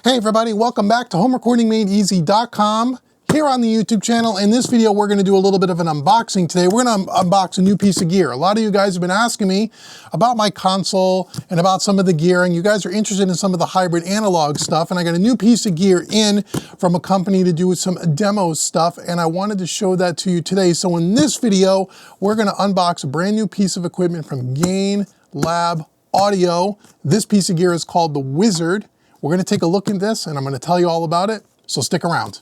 Hey everybody, welcome back to HomeRecordingMadeEasy.com here on the YouTube channel. In this video, we're gonna do a little bit of an unboxing today. We're gonna unbox a new piece of gear. A lot of you guys have been asking me about my console and about some of the gear, and you guys are interested in some of the hybrid analog stuff, and I got a new piece of gear in from a company to do with some demo stuff, and I wanted to show that to you today. So in this video, we're gonna unbox a brand new piece of equipment from Gainlab Audio. This piece of gear is called the Wizard. We're gonna take a look at this and I'm gonna tell you all about it, so stick around.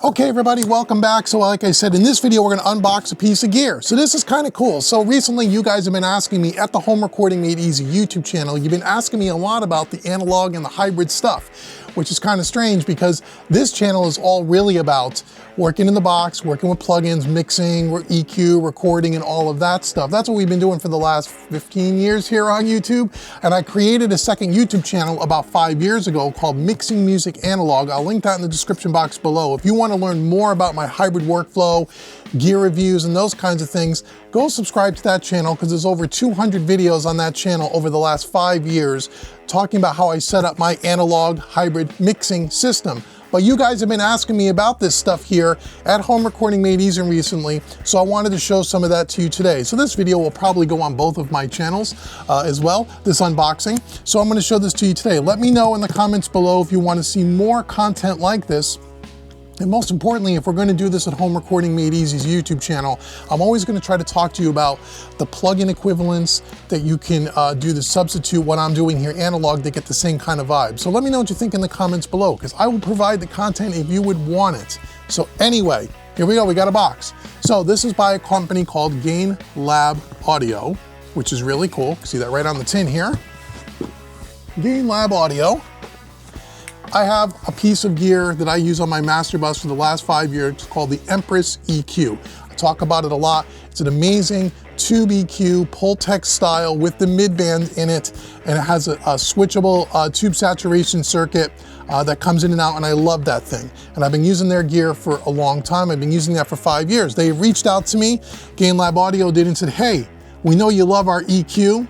Okay everybody, welcome back. So like I said, in this video, we're gonna unbox a piece of gear. So this is kind of cool. So recently you guys have been asking me at the Home Recording Made Easy YouTube channel, you've been asking me a lot about the analog and the hybrid stuff, which is kind of strange because this channel is all really about working in the box, working with plugins, mixing, EQ, recording, and all of that stuff. That's what we've been doing for the last 15 years here on YouTube. And I created a second YouTube channel about 5 years ago called Mixing Music Analog. I'll link that in the description box below. If you want to learn more about my hybrid workflow, gear reviews, and those kinds of things, go subscribe to that channel because there's over 200 videos on that channel over the last 5 years talking about how I set up my analog hybrid mixing system. But you guys have been asking me about this stuff here at Home Recording Made Easy recently, so I wanted to show some of that to you today. So this video will probably go on both of my channels as well, this unboxing. So I'm gonna show this to you today. Let me know in the comments below if you wanna see more content like this. And most importantly, if we're going to do this at Home Recording Made Easy's YouTube channel, I'm always going to try to talk to you about the plug-in equivalents that you can do to substitute what I'm doing here analog to get the same kind of vibe. So let me know what you think in the comments below, because I will provide the content if you would want it. So anyway, here we go, we got a box. So this is by a company called Gainlab Audio, which is really cool. See that right on the tin here. Gainlab Audio. I have a piece of gear that I use on my master bus for the last 5 years called the Empress EQ. I talk about it a lot. It's an amazing tube EQ, Pultec style with the mid-band in it, and it has a switchable tube saturation circuit that comes in and out, and I love that thing. And I've been using their gear for a long time. I've been using that for 5 years. They reached out to me, Gainlab Audio did, and said, hey, we know you love our EQ.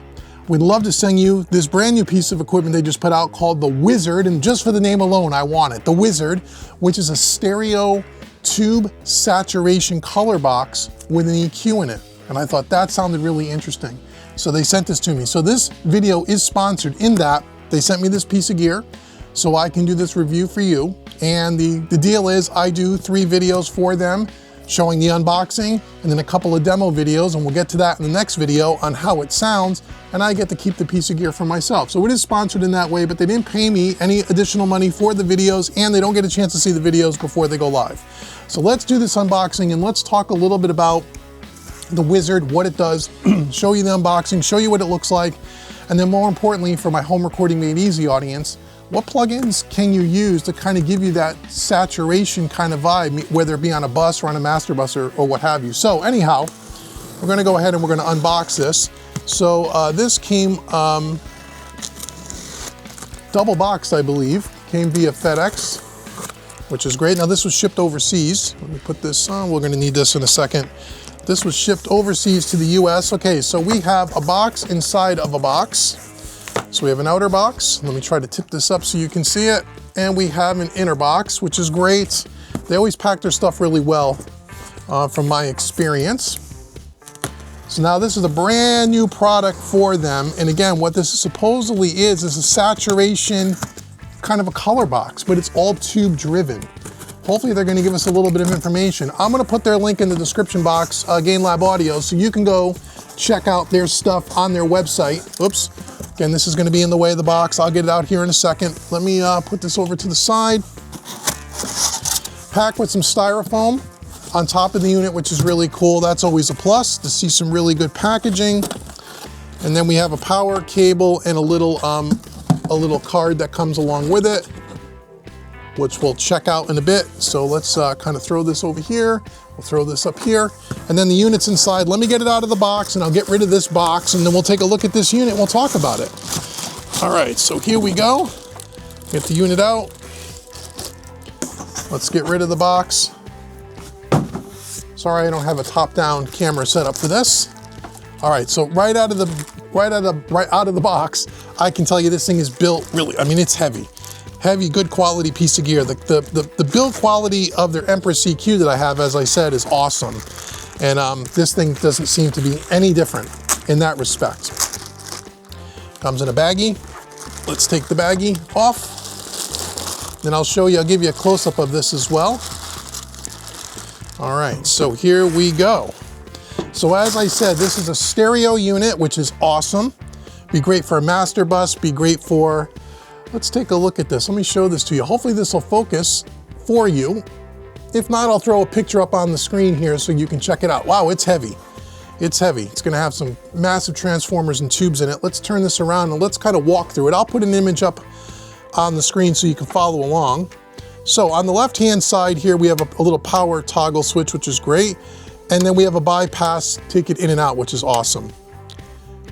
We'd love to send you this brand new piece of equipment they just put out called the Wizard, and just for the name alone, I want it. The Wizard, which is a stereo tube saturation color box with an EQ in it. And I thought that sounded really interesting. So they sent this to me. So this video is sponsored in that they sent me this piece of gear so I can do this review for you. And the deal is I do 3 videos for them, showing the unboxing, and then a couple of demo videos, and we'll get to that in the next video on how it sounds, and I get to keep the piece of gear for myself. So it is sponsored in that way, but they didn't pay me any additional money for the videos, and they don't get a chance to see the videos before they go live. So let's do this unboxing, and let's talk a little bit about the Wizard, what it does, show you the unboxing, show you what it looks like, and then more importantly, for my Home Recording Made Easy audience, what plugins can you use to kind of give you that saturation kind of vibe, whether it be on a bus or on a master bus or what have you. So anyhow, we're gonna go ahead and we're gonna unbox this. So this came double boxed, I believe. Came via FedEx, which is great. Now this was shipped overseas. Let me put this on, we're gonna need this in a second. This was shipped overseas to the US. Okay, so we have a box inside of a box. So we have an outer box. Let me try to tip this up so you can see it. And we have an inner box, which is great. They always pack their stuff really well from my experience. So now this is a brand new product for them. And again, what this supposedly is a saturation, kind of a color box, but it's all tube driven. Hopefully they're gonna give us a little bit of information. I'm gonna put their link in the description box, Gainlab Audio, so you can go check out their stuff on their website. Oops. Again, this is gonna be in the way of the box. I'll get it out here in a second. Let me put this over to the side. Packed with some styrofoam on top of the unit, which is really cool. That's always a plus to see some really good packaging. And then we have a power cable and a little card that comes along with it, which we'll check out in a bit. So let's kind of throw this over here. We'll throw this up here, and then the unit's inside. Let me get it out of the box, and I'll get rid of this box, and then we'll take a look at this unit, and we'll talk about it. All right, so here we go. Get the unit out. Let's get rid of the box. Sorry, I don't have a top-down camera set up for this. All right, so right out of the box, I can tell you this thing is built really, I mean, it's heavy. Heavy, good quality piece of gear. The build quality of their Empress CQ that I have, as I said, is awesome. And this thing doesn't seem to be any different in that respect. Comes in a baggie. Let's take the baggie off. Then I'll show you, I'll give you a close-up of this as well. All right, so here we go. So as I said, this is a stereo unit, which is awesome. Be great for a master bus, be great for, let's take a look at this. Let me show this to you. Hopefully this will focus for you. If not, I'll throw a picture up on the screen here so you can check it out. Wow, it's heavy. It's heavy. It's gonna have some massive transformers and tubes in it. Let's turn this around and let's kind of walk through it. I'll put an image up on the screen so you can follow along. So on the left-hand side here, we have a little power toggle switch, which is great. And then we have a bypass, take it in and out, which is awesome.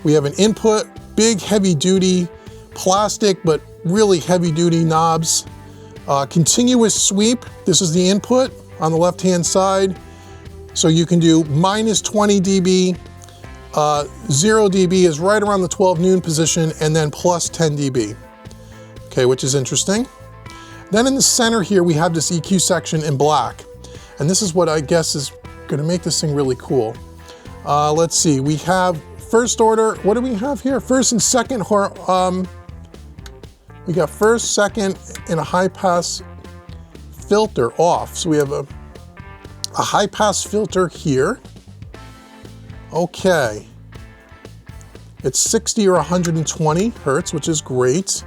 We have an input, big heavy-duty plastic, but really heavy-duty knobs. Continuous sweep, this is the input on the left-hand side. So you can do minus 20 dB, 0 dB is right around the 12 noon position, and then plus 10 dB. Okay, which is interesting. Then in the center here, we have this EQ section in black. And this is what I guess is gonna make this thing really cool. Let's see, we have first order, what do we have here? First and second, we got first, second, and a high pass filter off. So we have a high pass filter here. Okay. It's 60 or 120 hertz, which is great.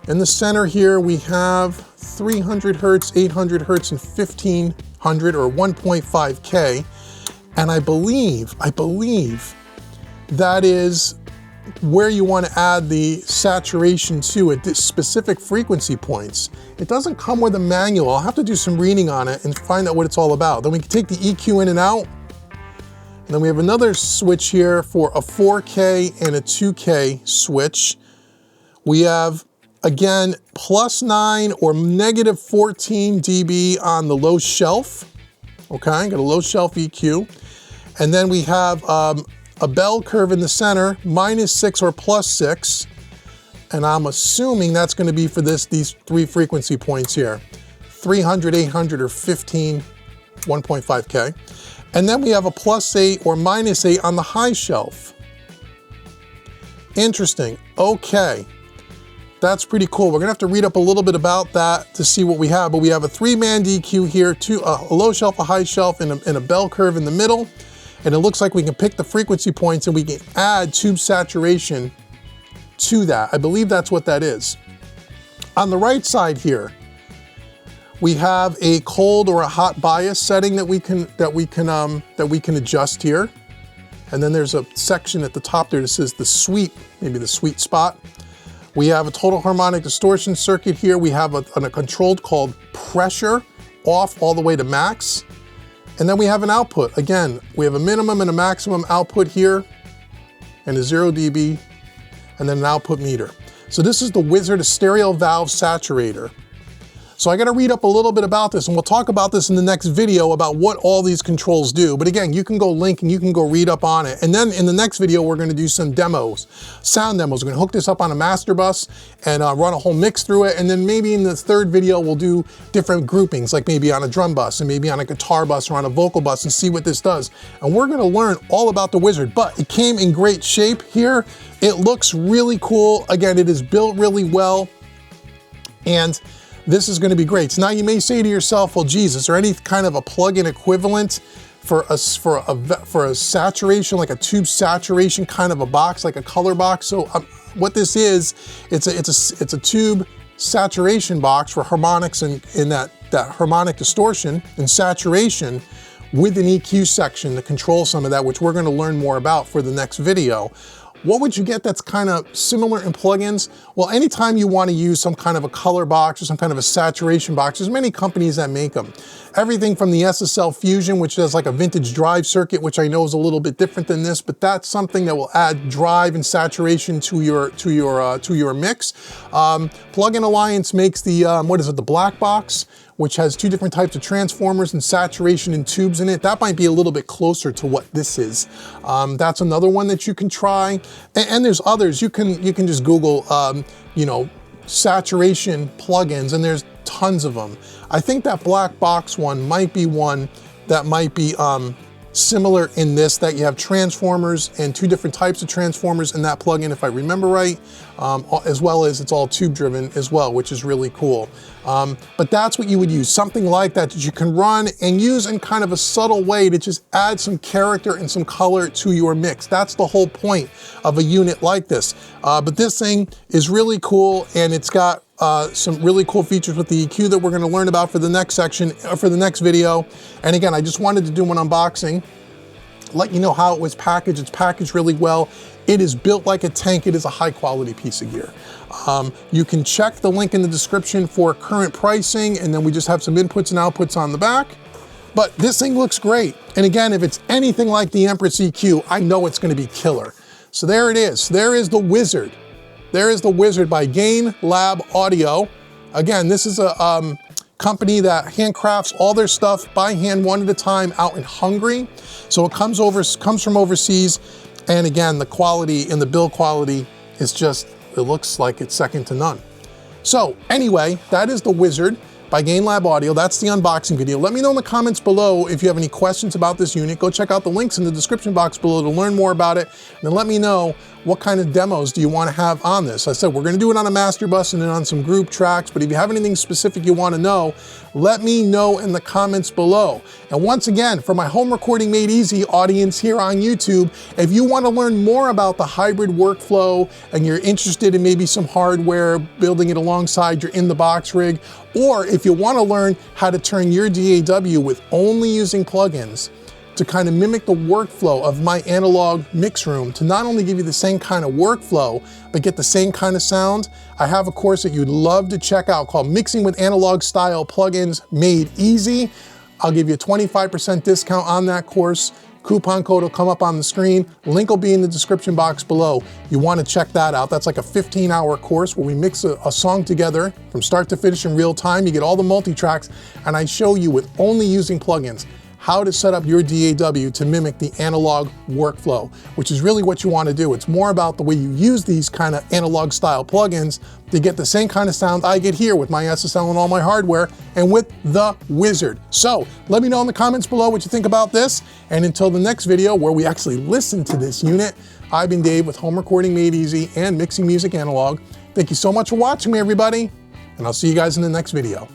In the center here, we have 300 hertz, 800 hertz, and 1500 or 1.5K. And I believe that is where you want to add the saturation to at specific frequency points. It doesn't come with a manual. I'll have to do some reading on it and find out what it's all about. Then we can take the EQ in and out. And then we have another switch here for a 4K and a 2K switch. We have, again, +9 or -14 dB on the low shelf. Okay, got a low shelf EQ. And then we have a bell curve in the center, -6 or +6. And I'm assuming that's gonna be for these three frequency points here. 300, 800, or 15, 1.5K. And then we have a +8 or -8 on the high shelf. Interesting, okay. That's pretty cool. We're gonna have to read up a little bit about that to see what we have, but we have a 3-man DQ here, a low shelf, a high shelf, and a bell curve in the middle. And it looks like we can pick the frequency points and we can add tube saturation to that. I believe that's what that is. On the right side here, we have a cold or a hot bias setting that we can adjust here. And then there's a section at the top there that says the sweet, maybe the sweet spot. We have a total harmonic distortion circuit here. We have a controlled called pressure, off all the way to max. And then we have an output. Again, we have a minimum and a maximum output here, and a 0 dB, and then an output meter. So this is the Wizard, a stereo valve saturator. So I gotta read up a little bit about this, and we'll talk about this in the next video about what all these controls do. But again, you can go link and you can go read up on it. And then in the next video, we're gonna do some demos, sound demos. We're gonna hook this up on a master bus and run a whole mix through it. And then maybe in the third video, we'll do different groupings, like maybe on a drum bus and maybe on a guitar bus or on a vocal bus and see what this does. And we're gonna learn all about the Wizard, but it came in great shape here. It looks really cool. Again, it is built really well. And this is gonna be great. So now you may say to yourself, well, geez, is there any kind of a plug-in equivalent for a saturation, like a tube saturation kind of a box, like a color box? So what this is, it's a tube saturation box for harmonics and in that harmonic distortion and saturation with an EQ section to control some of that, which we're gonna learn more about for the next video. What would you get that's kind of similar in plugins? Well, anytime you want to use some kind of a color box or some kind of a saturation box, there's many companies that make them. Everything from the SSL Fusion, which does like a vintage drive circuit, which I know is a little bit different than this, but that's something that will add drive and saturation to your mix. Plugin Alliance makes the, what is it, the black box, which has 2 different types of transformers and saturation and tubes in it. That might be a little bit closer to what this is. That's another one that you can try. And there's others. You can just Google, you know, saturation plugins, and there's tons of them. I think that black box one might be one that might be similar in this, that you have transformers and 2 different types of transformers in that plugin, if I remember right, as well as it's all tube driven as well, which is really cool. But that's what you would use, something like that that you can run and use in kind of a subtle way to just add some character and some color to your mix. That's the whole point of a unit like this. But this thing is really cool, and it's got some really cool features with the EQ that we're going to learn about for the next section, for the next video. And again, I just wanted to do an unboxing, let you know how it was packaged. It's packaged really well. It is built like a tank. It is a high quality piece of gear. You can check the link in the description for current pricing, and then we just have some inputs and outputs on the back. But this thing looks great. And again, if it's anything like the Empress EQ, I know it's going to be killer. So there it is. There is the Wizard. There is the Wizard by Gainlab Audio. Again, this is a company that handcrafts all their stuff by hand, one at a time, out in Hungary. So it comes from overseas. And again, the quality and the build quality is just, it looks like it's second to none. So anyway, that is the Wizard by Gainlab Audio. That's the unboxing video. Let me know in the comments below if you have any questions about this unit. Go check out the links in the description box below to learn more about it. And then let me know what kind of demos do you want to have on this. I said we're going to do it on a master bus and then on some group tracks, but if you have anything specific you want to know, let me know in the comments below. And once again, for my home recording made easy audience here on YouTube, if you want to learn more about the hybrid workflow and you're interested in maybe some hardware, building it alongside your in-the-box rig, or if you want to learn how to turn your DAW with only using plugins to kind of mimic the workflow of my analog mix room, to not only give you the same kind of workflow, but get the same kind of sound, I have a course that you'd love to check out called Mixing with Analog Style Plugins Made Easy. I'll give you a 25% discount on that course. Coupon code will come up on the screen. Link will be in the description box below. You want to check that out. That's like a 15-hour course where we mix a song together from start to finish in real time. You get all the multi-tracks, and I show you with only using plugins how to set up your DAW to mimic the analog workflow, which is really what you want to do. It's more about the way you use these kind of analog style plugins to get the same kind of sound I get here with my SSL and all my hardware and with the Wizard. So let me know in the comments below what you think about this. And until the next video where we actually listen to this unit, I've been Dave with Home Recording Made Easy and Mixing Music Analog. Thank you so much for watching me, everybody, and I'll see you guys in the next video.